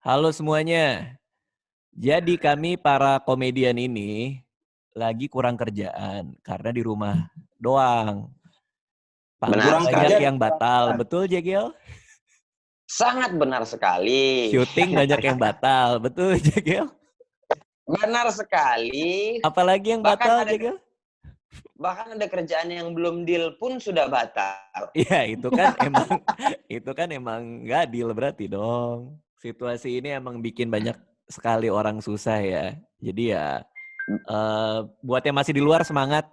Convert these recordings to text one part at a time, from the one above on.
Halo semuanya. Jadi kami para komedian ini lagi kurang kerjaan karena di rumah doang. Panggung Benar Kurang banyak kerja sekali. dan yang kurang batal, makan. betul Jegel? Sangat benar sekali. Syuting banyak yang batal, betul Jegel? Benar sekali. Apalagi yang Bahkan batal ada Jegel? bahkan ada kerjaan yang belum deal pun sudah batal. Iya itu kan emang nggak deal berarti dong. Situasi ini emang bikin banyak sekali orang susah ya. Jadi ya buat yang masih di luar semangat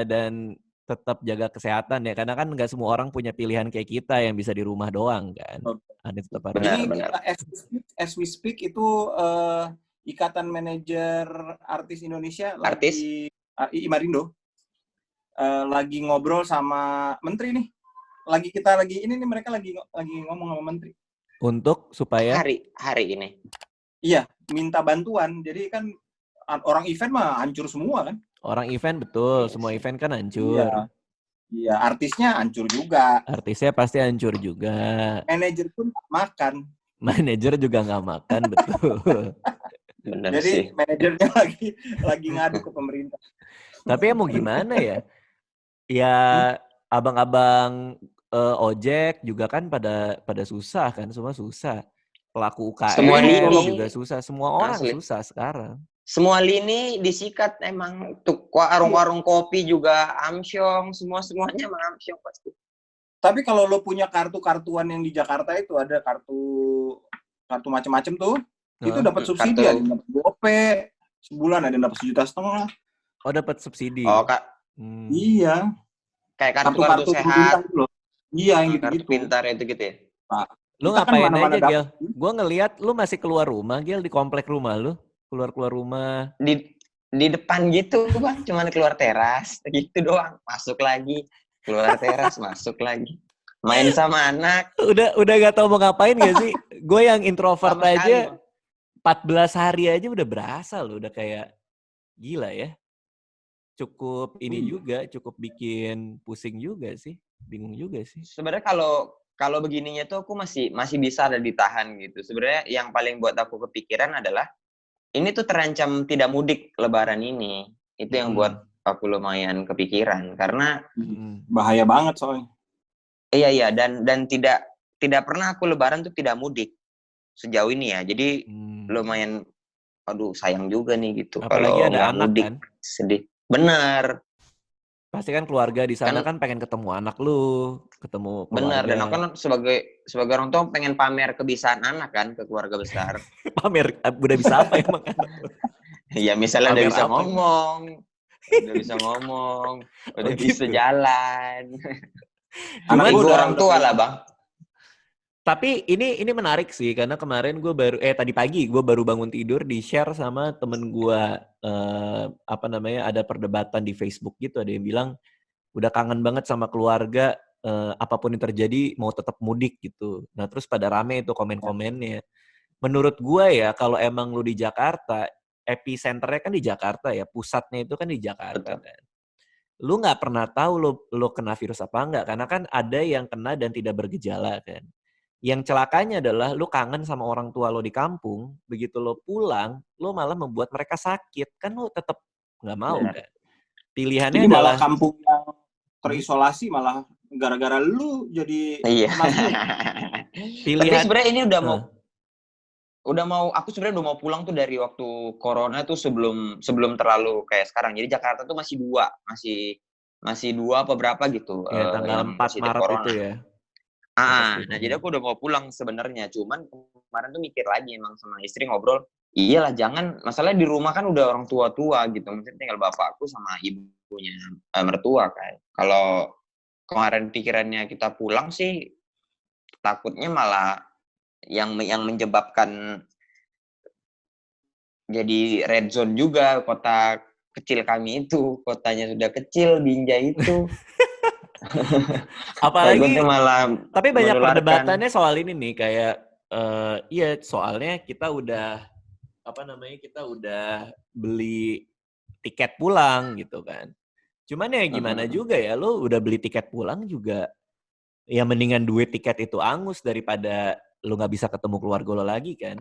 dan tetap jaga kesehatan ya, karena kan nggak semua orang punya pilihan kayak kita yang bisa di rumah doang kan. Ada tetap harus. Benar, Ini benar. as we speak itu Ikatan Manajer Artis Indonesia Artis? Imarindo lagi ngobrol sama menteri nih. Mereka lagi ngomong sama menteri. Untuk supaya Hari ini. Iya, minta bantuan. Jadi kan orang event mah hancur semua kan? orang event betul, Yes. semua event kan hancur. Iya, artisnya hancur juga. Artisnya pasti hancur juga. Manajer pun tak makan. Manajer juga nggak makan, betul. Benar Jadi sih. manajernya lagi ngadu ke pemerintah. Tapi ya mau gimana ya? Ya abang-abang ojek juga kan pada susah kan, semua susah. Pelaku Semua UKM lini juga susah, semua orang asli. susah sekarang. Semua lini disikat emang tuh warung-warung kopi juga amsyong, semuanya emang amsyong pasti. Tapi kalau lo punya kartu-kartuan yang di Jakarta itu ada kartu macam-macam tuh, itu dapat subsidi, ada yang dapat GoPay sebulan, ada yang dapat 1,5 juta. Oh, dapat subsidi. Oh, Kak. Iya. Kayak kartu sehat. Gitu loh. Iya, yang Kartu gitu-gitu. pintar itu gitu ya. Nah, Lu ngapain aja, Gel? Gue ngelihat lu masih keluar rumah, Gel, di komplek rumah lu. Keluar rumah. Di depan gitu, Bang. Cuman keluar teras. Gitu doang. Masuk lagi. Keluar teras, masuk lagi. Main sama anak. Udah gak tau mau ngapain gak sih? Gue yang introvert sama aja, sekali, 14 hari aja udah berasa loh. Udah kayak gila ya. Cukup ini juga, cukup bikin pusing juga sih. Bingung juga sih. Sebenarnya kalau begininya tuh aku masih bisa ada ditahan gitu. Sebenarnya yang paling buat aku kepikiran adalah ini tuh terancam tidak mudik Lebaran ini. Itu yang buat aku lumayan kepikiran karena bahaya banget soalnya. Iya dan tidak pernah aku Lebaran tuh tidak mudik sejauh ini ya. Jadi lumayan aduh sayang juga nih gitu. Apalagi kalau ada nggak anak mudik kan. Sedih. Benar. Pasti kan keluarga di sana kan pengen ketemu anak lu, ketemu keluarga. Benar, dan aku kan sebagai orang tua pengen pamer kebiasaan anak kan ke keluarga besar. Pamer udah bisa apa emang anak lu? Ya misalnya Pamer udah bisa apa? ngomong, udah bisa gitu. jalan. Cuman Ibu orang tua lah, Bang. Tapi ini menarik sih karena kemarin gue tadi pagi gue baru bangun tidur di share sama temen gue ada perdebatan di Facebook gitu, ada yang bilang udah kangen banget sama keluarga, apapun yang terjadi mau tetap mudik gitu. Nah terus pada rame itu komen-komennya. Menurut gue ya kalau emang lu di Jakarta, epicenternya kan di Jakarta ya, pusatnya itu kan di Jakarta. Betul. Kan. Lu nggak pernah tahu lu kena virus apa enggak karena kan ada yang kena dan tidak bergejala kan. Yang celakanya adalah lu kangen sama orang tua lo di kampung, begitu lo pulang, lo malah membuat mereka sakit. Kan lo tetap nggak mau kan? Pilihannya jadi adalah malah kampung yang terisolasi malah gara-gara lu jadi Tapi sebenarnya ini udah mau aku sebenarnya udah mau pulang tuh dari waktu corona tuh sebelum terlalu kayak sekarang. Jadi Jakarta tuh masih dua apa berapa gitu ya, tanggal yang 4 positif Maret corona. itu ya. Nah jadi aku udah mau pulang sebenarnya. Cuman kemarin tuh mikir lagi emang sama istri ngobrol. Iyalah jangan, masalah di rumah kan udah orang tua gitu. Mungkin tinggal bapakku sama ibunya mertua kan. Kalau kemarin pikirannya kita pulang sih takutnya malah yang menyebabkan jadi red zone juga kota kecil kami itu. Kotanya sudah kecil, Binjai itu. Apalagi tapi banyak menularkan. perdebatannya soal ini nih kayak iya soalnya kita udah beli tiket pulang gitu kan. Cuman ya gimana juga ya, lo udah beli tiket pulang juga ya mendingan duit tiket itu angus daripada lu nggak bisa ketemu keluarga lo lagi kan.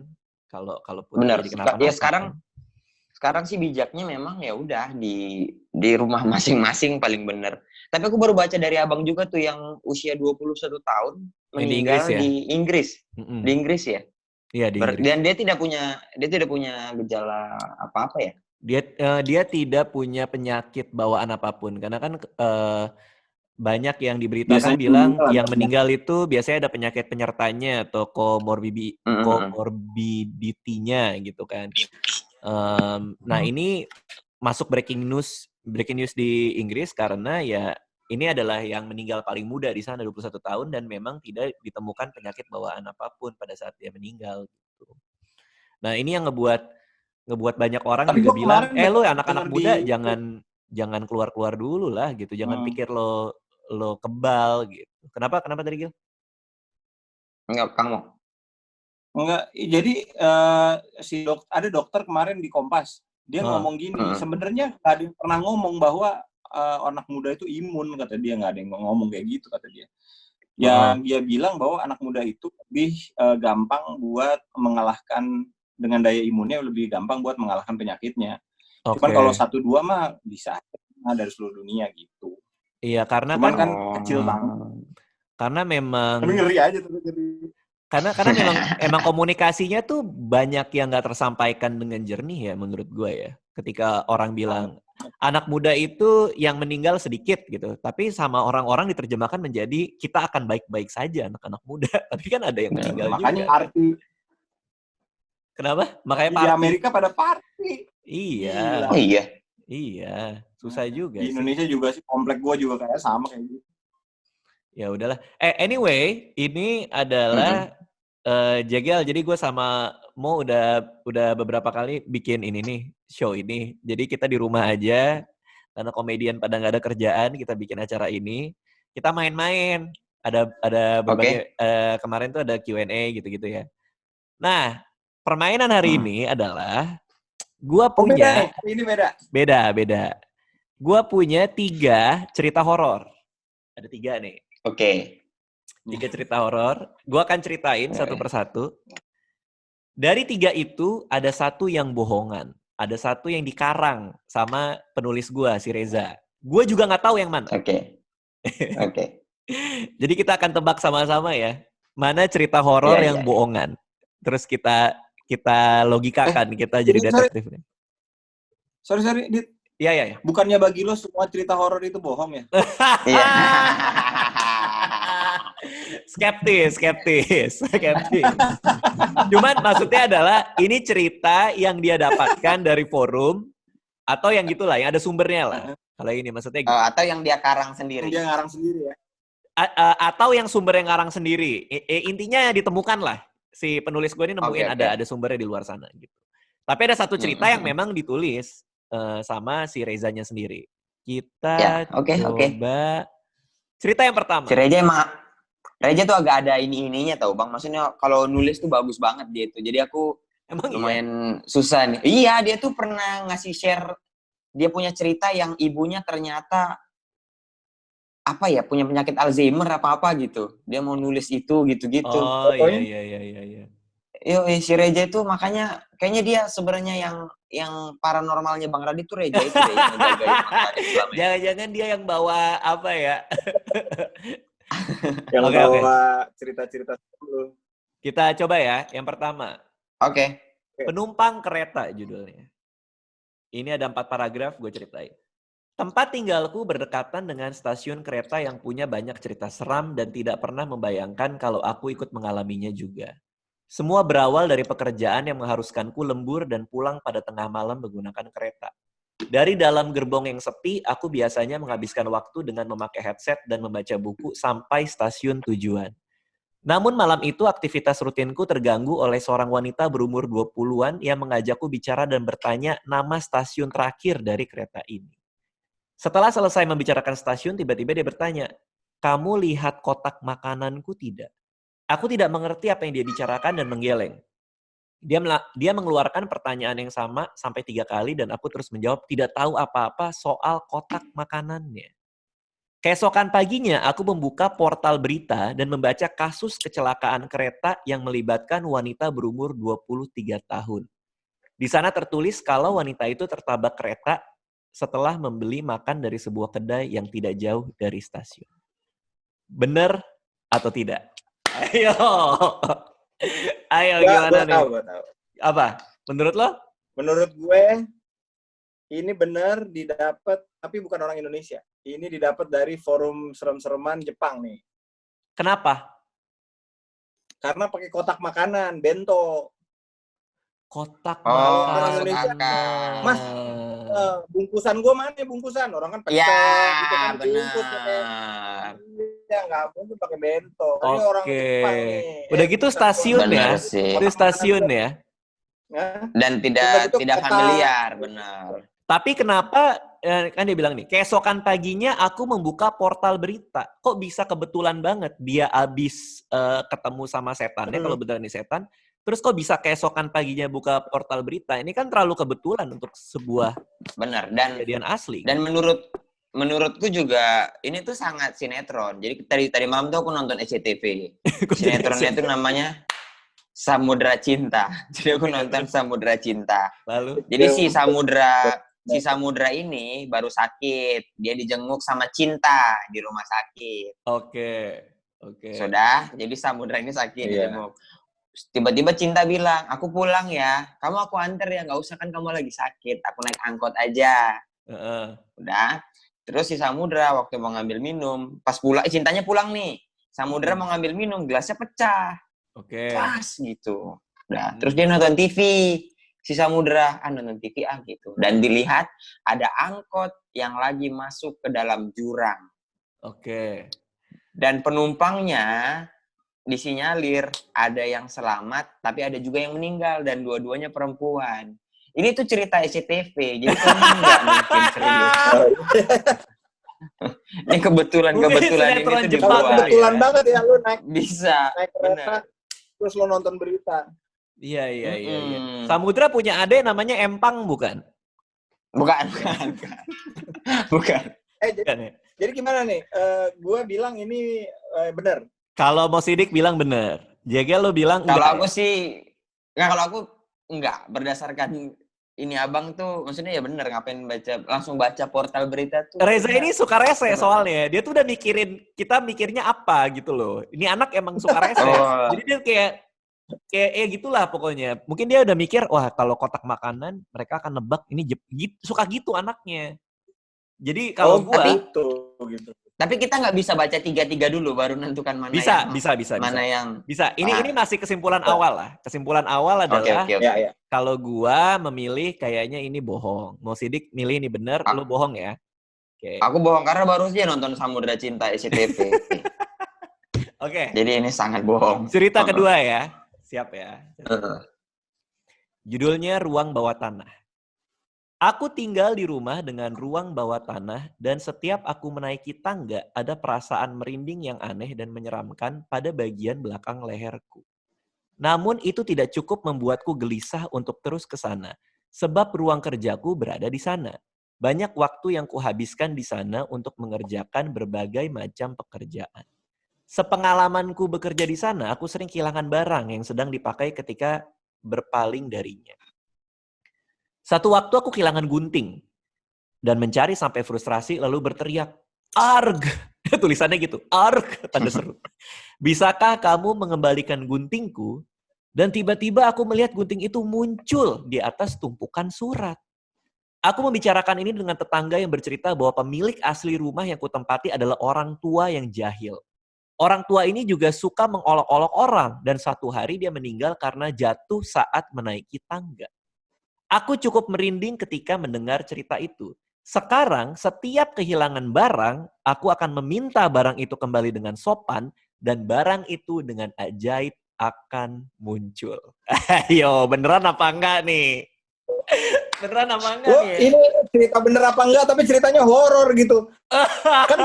Kalaupun Bener. terjadi kenapa-napa. Ya sekarang sih bijaknya memang ya udah di rumah masing-masing paling bener. Tapi aku baru baca dari abang juga tuh yang usia 21 tahun meninggal di Inggris. Mm-mm. Di Inggris ya? Iya, di Inggris. Dan dia tidak punya gejala apa-apa ya? Dia tidak punya penyakit bawaan apapun karena kan banyak yang diberitakan bilang yang meninggal itu biasanya ada penyakit penyertanya atau comorbidity-nya gitu kan. Nah ini masuk breaking news di Inggris karena ya ini adalah yang meninggal paling muda di sana 21 tahun dan memang tidak ditemukan penyakit bawaan apapun pada saat dia meninggal gitu. Nah ini yang ngebuat banyak orang juga bilang, lu anak-anak muda jangan keluar dulu lah gitu, jangan pikir lo kebal gitu. Kenapa tadi Gil? Enggak, kamu. Enggak, jadi ada dokter kemarin di Kompas. Dia ngomong gini, sebenarnya nggak ada yang pernah ngomong bahwa anak muda itu imun, kata dia. Nggak ada yang ngomong kayak gitu, kata dia. Yang dia bilang bahwa anak muda itu lebih gampang buat mengalahkan, dengan daya imunnya lebih gampang buat mengalahkan penyakitnya. Cuman kalau 1-2 mah bisa dari seluruh dunia gitu. Iya, karena cuman kan kecil banget. Karena memang tapi ngeri aja tuh jadi. Karena memang komunikasinya tuh banyak yang nggak tersampaikan dengan jernih ya menurut gue ya. Ketika orang bilang anak muda itu yang meninggal sedikit gitu, tapi sama orang-orang diterjemahkan menjadi kita akan baik-baik saja anak-anak muda. Tapi kan ada yang meninggal makanya juga. Party. Kenapa? Makanya party. Di Amerika pada party. Iya. Oh iya. Iya, susah juga di Indonesia sih. Juga sih, komplek gue juga kayak sama kayak gitu. Ya udahlah. Anyway, ini adalah Jegel. Jadi gue sama Mo udah beberapa kali bikin ini nih, show ini. Jadi kita di rumah aja, karena komedian pada nggak ada kerjaan, kita bikin acara ini. Kita main-main. Ada berbagai kemarin tuh ada Q&A gitu-gitu ya. Nah, permainan hari ini adalah gua punya ini beda. Gua punya 3 cerita horor. Ada 3 nih. Oke. 3 cerita horor. Gua akan ceritain satu persatu. Dari 3 itu ada 1 yang bohongan. Ada 1 yang dikarang sama penulis gua, si Reza. Gua juga nggak tahu yang mana. Oke. Jadi kita akan tebak sama-sama ya. Mana cerita horor yang bohongan. Terus kita logikakan, kita jadi detektif nih. Sorry, Dit. Iya. Bukannya bagi lo semua cerita horor itu bohong ya? Iya. Skeptis. Cuman maksudnya adalah ini cerita yang dia dapatkan dari forum atau yang gitulah, yang ada sumbernya lah. Kalau ini maksudnya gitu. Atau yang dia karang sendiri. Dia ngarang sendiri ya. Atau yang sumber yang ngarang sendiri. Intinya ditemukan lah. Si penulis gue ini nemuin ada sumbernya di luar sana gitu. Tapi ada 1 cerita yang memang ditulis sama si Rezanya sendiri. Kita coba cerita yang pertama. Si Reza tuh agak ada ininya tau Bang. Maksudnya kalau nulis tuh bagus banget dia tuh. Jadi aku lumayan susah nih. Iya, dia tuh pernah ngasih share. Dia punya cerita yang ibunya ternyata punya penyakit Alzheimer apa gitu. Dia mau nulis itu gitu-gitu. Oh iya. Si Reza itu makanya kayaknya dia sebenarnya yang paranormalnya Bang Radit tuh Reza itu deh yang ngejagain Bang Radit selama ini. Jangan-jangan dia yang bawa apa ya? Yang bawa cerita-cerita dulu. Kita coba ya, yang pertama. Oke. Penumpang kereta judulnya. Ini ada 4 paragraf, gue ceritain. Tempat tinggalku berdekatan dengan stasiun kereta yang punya banyak cerita seram dan tidak pernah membayangkan kalau aku ikut mengalaminya juga. Semua berawal dari pekerjaan yang mengharuskanku lembur dan pulang pada tengah malam menggunakan kereta. Dari dalam gerbong yang sepi, aku biasanya menghabiskan waktu dengan memakai headset dan membaca buku sampai stasiun tujuan. Namun malam itu aktivitas rutinku terganggu oleh seorang wanita berumur 20-an yang mengajakku bicara dan bertanya nama stasiun terakhir dari kereta ini. Setelah selesai membicarakan stasiun, tiba-tiba dia bertanya, "Kamu lihat kotak makananku tidak?" Aku tidak mengerti apa yang dia bicarakan dan menggeleng. Dia mengeluarkan pertanyaan yang sama sampai 3 kali dan aku terus menjawab tidak tahu apa-apa soal kotak makanannya. Keesokan paginya, aku membuka portal berita dan membaca kasus kecelakaan kereta yang melibatkan wanita berumur 23 tahun. Di sana tertulis kalau wanita itu tertabrak kereta setelah membeli makan dari sebuah kedai yang tidak jauh dari stasiun. Bener atau tidak? Ayo. Ayo, gimana nih? Gue tahu. Apa? Menurut lo? Menurut gue, ini benar didapat, tapi bukan orang Indonesia. Ini didapat dari forum serem-sereman Jepang nih. Kenapa? Karena pakai kotak makanan, bento. Kotak makanan. Mas, bungkusan gue mana bungkusan? Orang kan pakai gitu kan dibungkus pakai. Ya nggak mungkin pakai bento. Ini orang Jepang nih. Udah gitu stasiun ya. Itu stasiun ya. Dan tidak familiar, benar. Tapi kenapa kan dia bilang nih, keesokan paginya aku membuka portal berita. Kok bisa kebetulan banget dia abis ketemu sama setannya, kalau beneran ini setan. Terus kok bisa keesokan paginya buka portal berita? Ini kan terlalu kebetulan untuk sebuah benar dan kejadian asli. Dan menurutku juga ini tuh sangat sinetron. Jadi tadi malam tuh aku nonton SCTV. Sinetronnya itu namanya Samudra Cinta. Jadi aku nonton Samudra Cinta. Lalu? Jadi si Samudra ini baru sakit. Dia dijenguk sama Cinta di rumah sakit. Oke. Sudah, jadi Samudra ini sakit dijenguk. Tiba-tiba Cinta bilang, aku pulang ya. Kamu aku anter ya, nggak usah kan kamu lagi sakit. Aku naik angkot aja. Udah. Terus si Samudra waktu mau ngambil minum, pas pulang, Cintanya pulang nih. Samudra mau ngambil minum, gelasnya pecah. Oke. Pas gitu. Udah. Terus dia nonton TV. Si Samudra, nonton TV gitu. Dan dilihat ada angkot yang lagi masuk ke dalam jurang. Oke. Dan penumpangnya disinyalir ada yang selamat, tapi ada juga yang meninggal dan dua-duanya perempuan. Ini tuh cerita SCTV, jadi kamu nggak mungkin serius. Ini kebetulan ini tuh Jepang kebetulan banget ya lu naik kereta, terus lu nonton berita. Iya. Samudra punya adek namanya Empang bukan? Bukan. Jadi gimana nih? Gue bilang ini benar. Kalau Mo Sidik bilang benar. Jegel lo bilang enggak. Kalau aku sih kalau aku enggak, berdasarkan ini abang tuh maksudnya ya benar, ngapain langsung baca portal berita tuh. Reza ini suka rese soalnya. Dia tuh udah kita mikirnya apa gitu loh. Ini anak emang suka rese. Jadi dia kayak gitulah pokoknya. Mungkin dia udah mikir, wah kalau kotak makanan mereka akan nebak ini suka gitu anaknya. Jadi kalau gitu. Tapi kita nggak bisa baca 3-3 dulu baru menentukan mana bisa. Mana yang bisa. Ini masih kesimpulan awal lah. Kesimpulan awal adalah okay. Kalau gua memilih kayaknya ini bohong. Mo Sidik milih ini benar, lu bohong ya. Okay. Aku bohong karena baru aja nonton Samudra Cinta SCTV. Oke. Jadi ini sangat bohong. Cerita kedua ya. Siap ya. Judulnya Ruang Bawah Tanah. Aku tinggal di rumah dengan ruang bawah tanah dan setiap aku menaiki tangga ada perasaan merinding yang aneh dan menyeramkan pada bagian belakang leherku. Namun itu tidak cukup membuatku gelisah untuk terus ke sana, sebab ruang kerjaku berada di sana. Banyak waktu yang kuhabiskan di sana untuk mengerjakan berbagai macam pekerjaan. Sepengalamanku bekerja di sana, aku sering kehilangan barang yang sedang dipakai ketika berpaling darinya. Satu waktu aku kehilangan gunting dan mencari sampai frustrasi lalu berteriak, "Arg!" Tulisannya gitu, "Arg!" Tanda seru. "Bisakah kamu mengembalikan guntingku?" Dan tiba-tiba aku melihat gunting itu muncul di atas tumpukan surat. Aku membicarakan ini dengan tetangga yang bercerita bahwa pemilik asli rumah yang kutempati adalah orang tua yang jahil. Orang tua ini juga suka mengolok-olok orang dan suatu hari dia meninggal karena jatuh saat menaiki tangga. Aku cukup merinding ketika mendengar cerita itu. Sekarang, setiap kehilangan barang, aku akan meminta barang itu kembali dengan sopan, dan barang itu dengan ajaib akan muncul. Ayo, beneran apa enggak nih? Beneran apa enggak nih? Ini cerita bener apa enggak, tapi ceritanya horor gitu. Kan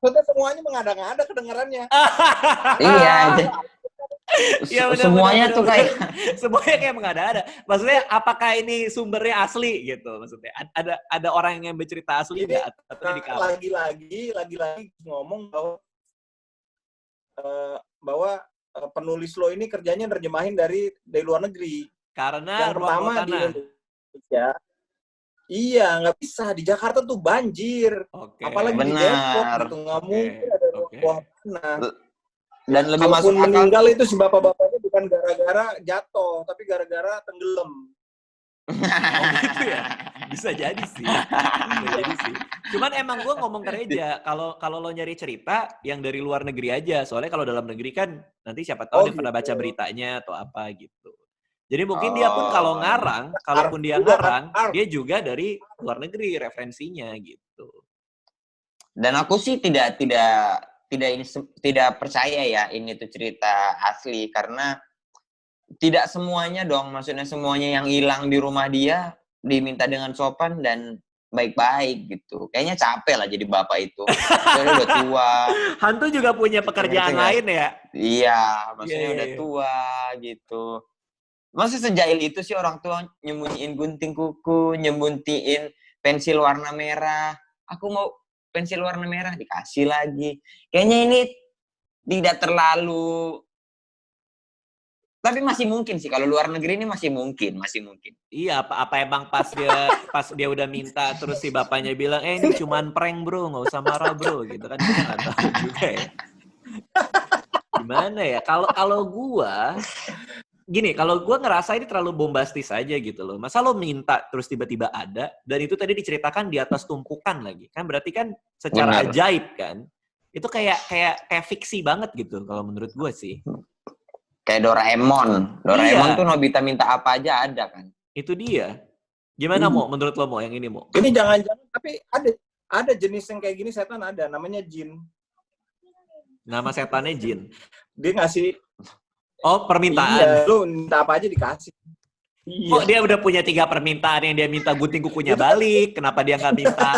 maksudnya semuanya mengada-ngada kedengarannya. Iya. Iya Semuanya tuh kayak semuanya kayak mengada-ada. Maksudnya apakah ini sumbernya asli gitu maksudnya? Ada orang yang bercerita asli Ini enggak atau di cover? lagi ngomong bahwa penulis lo ini kerjanya nerjemahin dari luar negeri. Karena Yang ruang pertama bawah di tanah. Indonesia, iya nggak bisa. Di Jakarta tuh banjir, Oke. apalagi di Depok gitu, nggak mungkin ada ruang bawah tanah. Dan lebih masuk Kalaupun akal meninggal tuh. itu si bapak-bapaknya bukan gara-gara jatuh, tapi gara-gara tenggelam. Oh gitu ya? Bisa jadi sih. Bisa jadi sih. Cuman emang gue ngomong ke Reja, kalau lo nyari cerita yang dari luar negeri aja. Soalnya kalau dalam negeri kan nanti siapa tahu dia pernah baca beritanya atau apa gitu. Jadi mungkin dia pun kalau ngarang, kalaupun dia ngarang, dia juga dari luar negeri referensinya gitu. Dan aku sih tidak percaya ya ini tuh cerita asli, karena tidak semuanya dong, maksudnya semuanya yang hilang di rumah dia diminta dengan sopan dan baik-baik gitu. Kayaknya capek lah jadi bapak itu. Soalnya udah tua. Hantu juga punya pekerjaan lain ya? Iya, maksudnya udah tua gitu. Masih sejahil itu sih orang tua nyembunyiin gunting kuku, nyembunyiin pensil warna merah. Aku mau pensil warna merah, dikasih lagi. Kayaknya ini tidak terlalu, tapi masih mungkin sih kalau luar negeri ini masih mungkin. Iya, apa emang pas dia udah minta terus si bapaknya bilang, ini cuman prank bro, nggak usah marah bro, gitu kan kita nggak tahu juga ya. Gimana ya? Kalau gue ngerasa ini terlalu bombastis aja gitu loh. Masa lo minta terus tiba-tiba ada, dan itu tadi diceritakan di atas tumpukan lagi, kan berarti kan secara ajaib kan? Itu kayak fiksi banget gitu kalau menurut gue sih. Kayak Doraemon tuh Nobita minta apa aja ada kan. Itu dia. Gimana Mo? Menurut lo Mo yang ini Mo? Ini jangan-jangan tapi ada jenis yang kayak gini setan ada, namanya jin. Nama setannya jin. Dia ngasih. Oh permintaan. Iya, lu minta apa aja dikasih. Kok dia udah punya 3 permintaan yang dia minta gunting kukunya balik, kenapa dia nggak minta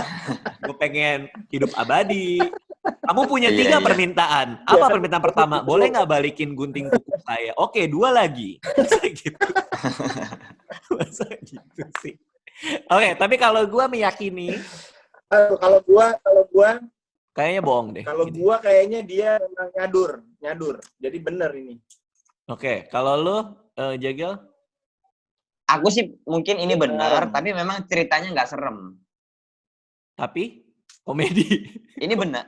gue pengen hidup abadi? Kamu punya 3 permintaan. Apa permintaan pertama? Boleh nggak balikin gunting kuku saya? Oke, 2 lagi. Masa gitu sih. Oke, tapi kalau gue meyakini. Kalau gue kayaknya bohong deh. Kalau gue kayaknya dia memang nyadur. Jadi bener ini. Oke, kalau lo Jagel? Aku sih mungkin ini benar, tapi memang ceritanya nggak serem. Tapi komedi. Ini benar.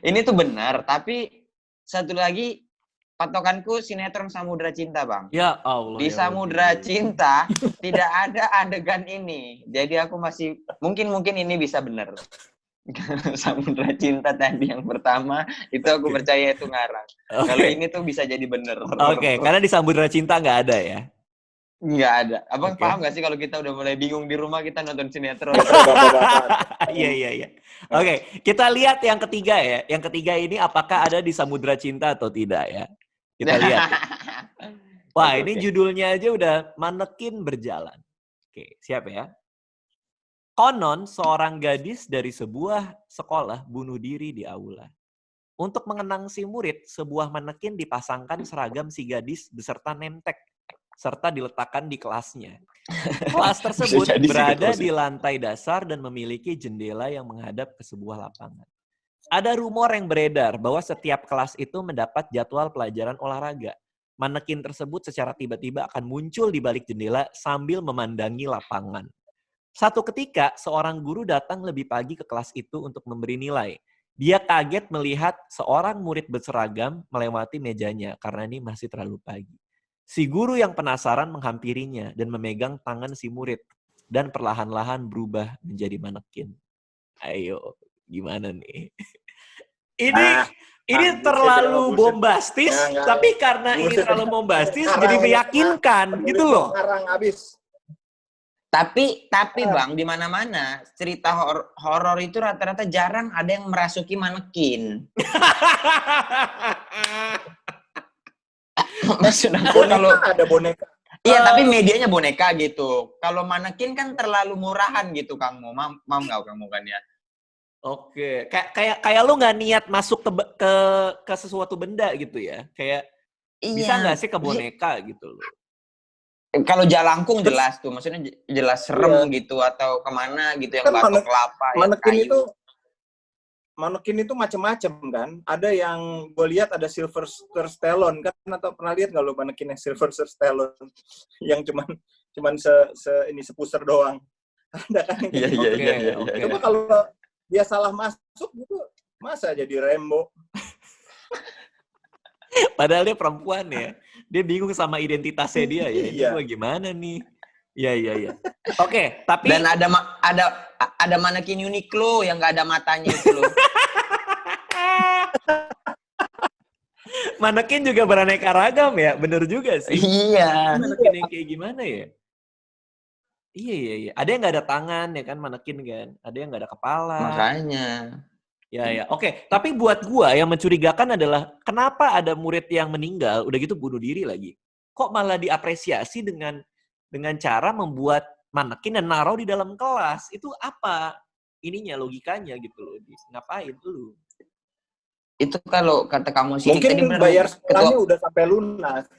ini tuh benar, tapi satu lagi patokanku sinetron Samudra Cinta, Bang. Ya Allah. Di Samudra Cinta tidak ada adegan ini. Jadi aku masih mungkin ini bisa benar. Samudra Cinta tadi yang pertama itu aku percaya itu ngarang. Kalau ini tuh bisa jadi benar. Oke, karena di Samudra Cinta nggak ada ya. Nggak ada. Abang paham nggak sih kalau kita udah mulai bingung di rumah kita nonton sinetron? Iya. Oke, kita lihat yang ketiga ya. Yang ketiga ini apakah ada di Samudra Cinta atau tidak ya? Kita lihat. Wah, ini judulnya aja udah manekin berjalan. Oke, siap ya? Konon seorang gadis dari sebuah sekolah bunuh diri di aula. Untuk mengenang si murid, sebuah manekin dipasangkan seragam si gadis beserta nemtek, serta diletakkan di kelasnya. Kelas tersebut berada di lantai dasar dan memiliki jendela yang menghadap ke sebuah lapangan. Ada rumor yang beredar bahwa setiap kelas itu mendapat jadwal pelajaran olahraga. Manekin tersebut secara tiba-tiba akan muncul di balik jendela sambil memandangi lapangan. Satu ketika, seorang guru datang lebih pagi ke kelas itu untuk memberi nilai. Dia kaget melihat seorang murid berseragam melewati mejanya karena ini masih terlalu pagi. Si guru yang penasaran menghampirinya dan memegang tangan si murid dan perlahan-lahan berubah menjadi manekin. Ayo, gimana nih? Ini terlalu bombastis, tapi karena ini terlalu bombastis jadi meyakinkan gitu loh. Tapi Bang, di mana-mana cerita horor itu rata-rata jarang ada yang merasuki manekin. Maksud aku kalau ada boneka. Iya, tapi medianya boneka gitu. Kalau manekin kan terlalu murahan gitu, Kang Mo. Mam nggak kamu kan ya? Oke, kayak lu nggak niat masuk ke sesuatu benda gitu ya? Kayak Bisa Iya. nggak sih ke boneka gitu loh? Kalau jalangkung jelas tuh, maksudnya jelas serem gitu atau kemana gitu yang Kan batok kelapa, yang kayu. Manekin itu macam-macam kan. Ada yang gue lihat ada Sylvester Stallone kan, atau pernah lihat nggak lo manekin yang Sylvester Stallone yang cuman ini sepuser doang. Ada kan yang kayak gitu. Iya. Coba kalau dia salah masuk gitu, masa jadi Rambo? Padahal dia perempuan ya. Dia bingung sama identitasnya dia ya. Ini Iya. gue gimana nih? Iya. Oke, tapi Dan ada manekin Uniqlo yang nggak ada matanya itu loh. manekin juga beraneka ragam ya. Bener juga sih. Iya. Manekin yang kayak gimana ya? Iya. Ada yang nggak ada tangan ya kan manekin kan. Ada yang nggak ada kepala. Makanya. Ya. Oke, tapi buat gua yang mencurigakan adalah kenapa ada murid yang meninggal udah gitu bunuh diri lagi. Kok malah diapresiasi dengan cara membuat manekin dan naruh di dalam kelas. Itu apa ininya logikanya gitu loh. Ngapain lu? Itu kalau kata kamu sih mungkin bayar sekolahnya udah sampai lunas.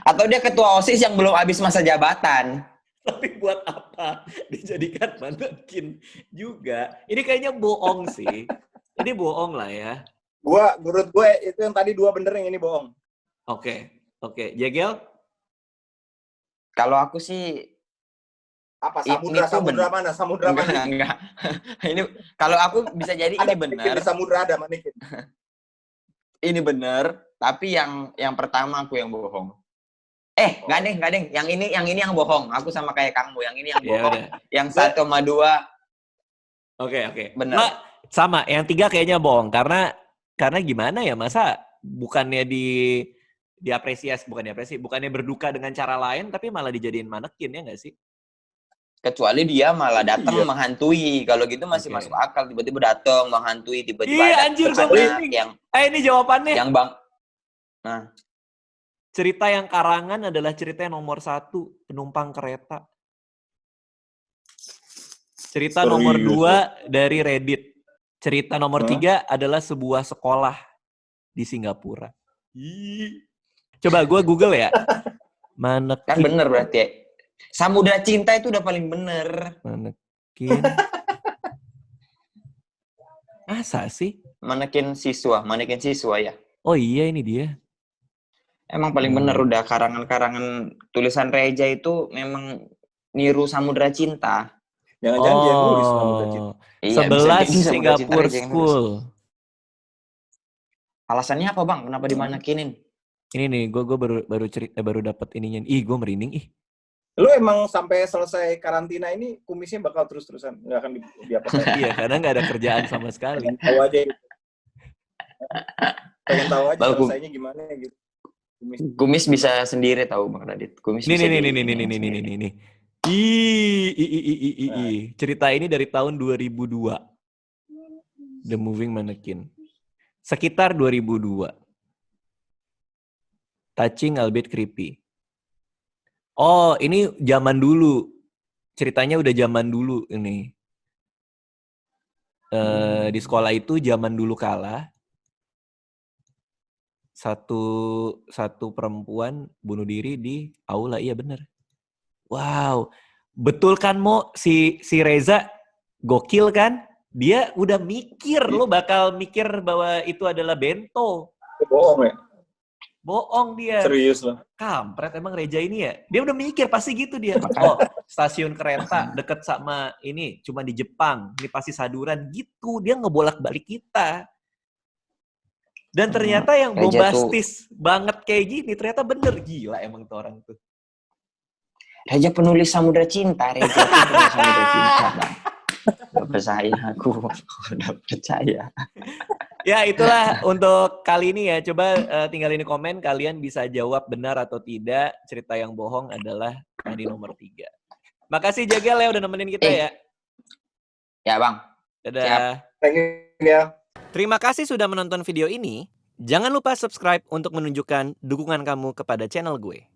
Atau dia ketua OSIS yang belum habis masa jabatan. Tapi buat apa dijadikan manekin juga? Ini kayaknya bohong sih. Ini bohong lah ya. Menurut gue itu yang tadi 2 bener, yang ini bohong. Oke. Jegel? Kalau aku sih apa samudra mana? Enggak. Ini kalau aku bisa jadi ini benar. Di samudra ada manekin. Ini benar, tapi yang pertama aku yang bohong. Enggak deh. Yang ini yang bohong. Aku sama kayak kamu. Yang ini yang bohong. Yang 1,2. Oke. Benar. Nah, sama. Yang 3 kayaknya bohong. Karena gimana ya? Masa bukannya bukannya berduka dengan cara lain, tapi malah dijadiin manekin, ya nggak sih? Kecuali dia malah datang menghantui. Kalau gitu masih masuk akal. Tiba-tiba datang menghantui. Tiba-tiba iya, anjir, gue yang ini jawabannya. Yang bang. Nah. Cerita yang karangan adalah cerita yang nomor 1, penumpang kereta. Cerita nomor 2 dari Reddit. Cerita nomor 3 adalah sebuah sekolah di Singapura. Coba gue Google ya. Manekin. Kan bener berarti ya. Samudra Cinta itu udah paling bener. Manekin. Masa sih? Manekin siswa ya. Oh iya, ini dia. Emang paling bener udah karangan-karangan tulisan Reja itu memang niru Samudra Cinta. Jangan-jangan dia nulis Samudra Cinta. Iya, 11 Singapore School. Alasannya apa, Bang? Kenapa dimanekinin? Ini nih, gue baru dapat ininya. Gue merinding. Lu emang sampai selesai karantina ini kumisnya bakal terus-terusan, nggak akan diapain? Iya, karena nggak ada kerjaan sama sekali. Tahu aja gitu. Pengen tahu aja selesainya gimana gitu. Kumis bisa sendiri tahu Bang Radit. Kumis bisa nih. Cerita ini dari tahun 2002. The Moving Mannequin. Sekitar 2002. Touching albeit creepy. Oh, ini zaman dulu. Ceritanya udah zaman dulu ini. Di sekolah itu zaman dulu kala. Satu perempuan bunuh diri di aula, iya bener. Wow, betul kan Mo? Si Reza gokil kan? Dia udah mikir, lo bakal mikir bahwa itu adalah bento. Bohong ya? Bohong dia. Serius loh. Kampret emang Reza ini ya. Dia udah mikir pasti gitu dia. Oh, stasiun kereta deket sama ini cuma di Jepang. Ini pasti saduran gitu. Dia ngebolak-balik kita. Dan ternyata yang bombastis banget kayak gini ternyata bener. Gila emang tuh orang tuh. Reja penulis Samudra Cinta. Reja penulis Samudra Cinta, Bang. Udah percaya. Ya itulah untuk kali ini ya. Coba tinggalin di komen. Kalian bisa jawab benar atau tidak. Cerita yang bohong adalah tadi nomor 3. Makasih Jegel ya udah nemenin kita ya. Ya Bang. Dadah. Siap. Thank you ya. Terima kasih sudah menonton video ini. Jangan lupa subscribe untuk menunjukkan dukungan kamu kepada channel gue.